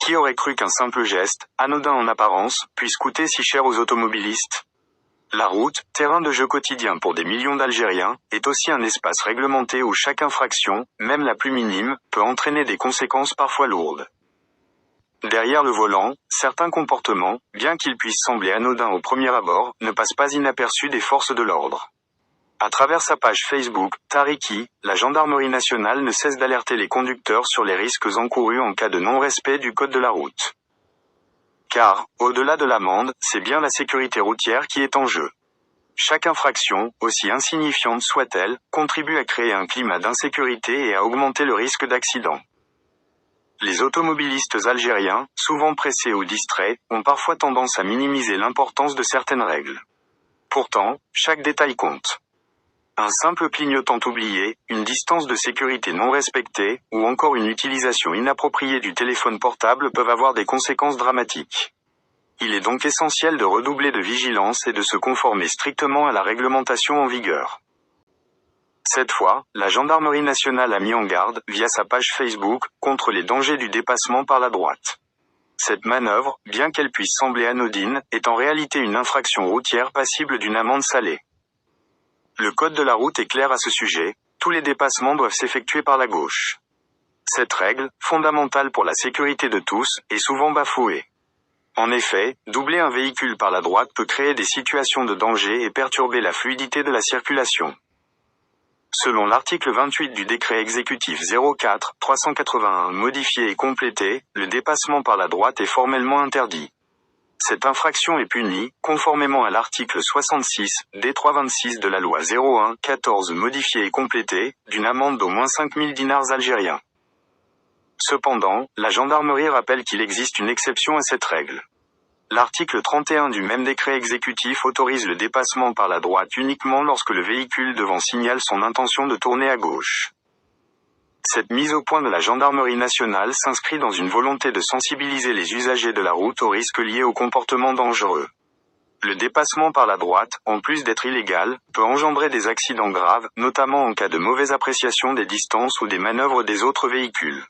Qui aurait cru qu'un simple geste, anodin en apparence, puisse coûter si cher aux automobilistes? La route, terrain de jeu quotidien pour des millions d'Algériens, est aussi un espace réglementé où chaque infraction, même la plus minime, peut entraîner des conséquences parfois lourdes. Derrière le volant, certains comportements, bien qu'ils puissent sembler anodins au premier abord, ne passent pas inaperçus des forces de l'ordre. À travers sa page Facebook, Tariki, la gendarmerie nationale ne cesse d'alerter les conducteurs sur les risques encourus en cas de non-respect du code de la route. Car, au-delà de l'amende, c'est bien la sécurité routière qui est en jeu. Chaque infraction, aussi insignifiante soit-elle, contribue à créer un climat d'insécurité et à augmenter le risque d'accident. Les automobilistes algériens, souvent pressés ou distraits, ont parfois tendance à minimiser l'importance de certaines règles. Pourtant, chaque détail compte. Un simple clignotant oublié, une distance de sécurité non respectée, ou encore une utilisation inappropriée du téléphone portable peuvent avoir des conséquences dramatiques. Il est donc essentiel de redoubler de vigilance et de se conformer strictement à la réglementation en vigueur. Cette fois, la gendarmerie nationale a mis en garde, via sa page Facebook, contre les dangers du dépassement par la droite. Cette manœuvre, bien qu'elle puisse sembler anodine, est en réalité une infraction routière passible d'une amende salée. Le code de la route est clair à ce sujet, tous les dépassements doivent s'effectuer par la gauche. Cette règle, fondamentale pour la sécurité de tous, est souvent bafouée. En effet, doubler un véhicule par la droite peut créer des situations de danger et perturber la fluidité de la circulation. Selon l'article 28 du décret exécutif 04-381 modifié et complété, le dépassement par la droite est formellement interdit. Cette infraction est punie, conformément à l'article 66, D326 de la loi 01-14 modifiée et complétée, d'une amende d'au moins 5000 dinars algériens. Cependant, la gendarmerie rappelle qu'il existe une exception à cette règle. L'article 31 du même décret exécutif autorise le dépassement par la droite uniquement lorsque le véhicule devant signale son intention de tourner à gauche. Cette mise au point de la gendarmerie nationale s'inscrit dans une volonté de sensibiliser les usagers de la route aux risques liés au comportement dangereux. Le dépassement par la droite, en plus d'être illégal, peut engendrer des accidents graves, notamment en cas de mauvaise appréciation des distances ou des manœuvres des autres véhicules.